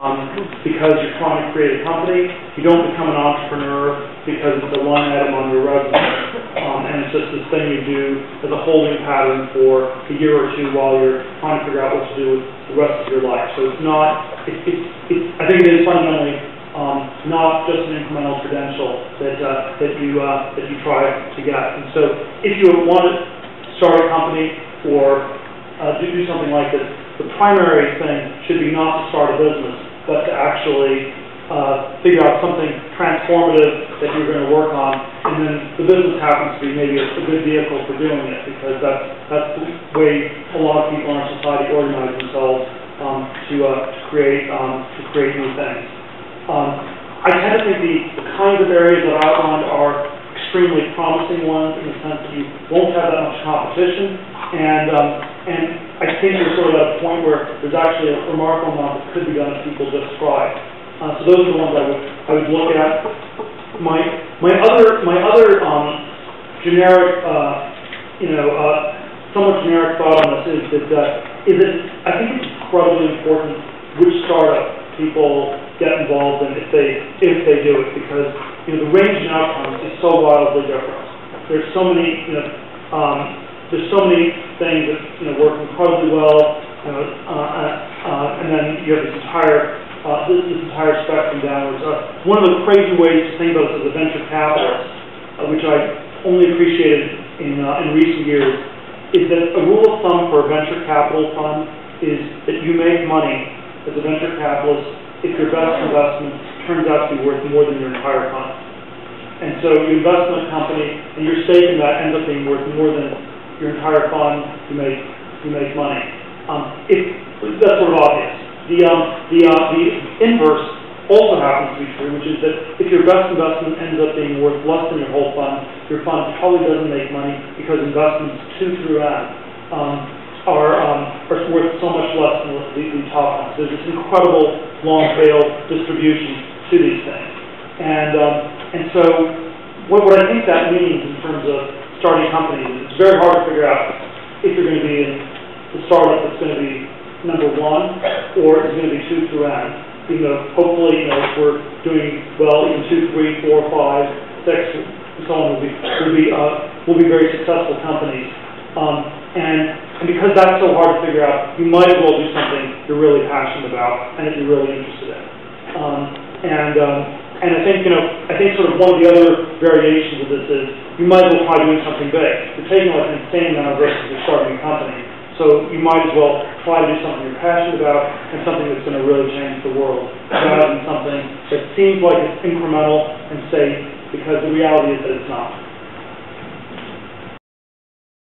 because you're trying to create a company. You don't become an entrepreneur because it's a line item on your resume, and it's just this thing you do as a holding pattern for a year or two while you're trying to figure out what to do with the rest of your life. So it's not. I think it is fundamentally not just an incremental credential that you try to get. And so if you want to start a company or do something like this, the primary thing should be not to start a business, but to actually figure out something transformative that you're going to work on, and then the business happens to be maybe a good vehicle for doing it, because that's the way a lot of people in our society organize themselves to create new things. I tend to think the kinds of areas that I outlined are extremely promising ones in the sense that you won't have that much competition, and I think we're sort of at a point where there's actually a remarkable amount that could be done if people just try. So those are the ones I would look at. My other generic, somewhat generic thought on this is that I think it's incredibly important which startup people get involved in if they do it, because the range of outcomes is so wildly different. There's so many things that work incredibly well, and then you have this entire spectrum downwards. One of the crazy ways to think about this as a venture capitalist, which I only appreciated in recent years, is that a rule of thumb for a venture capital fund is that you make money as a venture capitalist if your best investment turns out to be worth more than your entire fund. And so you invest in a company, and your stake in that ends up being worth more than your entire fund. You make money. That's sort of obvious. The inverse also happens to be true, which is that if your best investment ends up being worth less than your whole fund, your fund probably doesn't make money because investments 2 through N are worth so much less than the top ones. There's this incredible long tail distribution to these things, and so what I think that means in terms of starting companies is it's very hard to figure out if you're going to be in the startup that's going to be number 1 or it's going to be 2 through N. Hopefully, if we're doing well, even 2, 3, 4, 5, 6, and so on will be very successful companies. And because that's so hard to figure out, you might as well do something you're really passionate about and that you're really interested in. And I think sort of one of the other variations of this is you might as well try doing something big. You're taking like an insane amount of risk if you're starting a company. So you might as well try to do something you're passionate about and something that's going to really change the world, rather than something that seems like it's incremental and safe, because the reality is that it's not.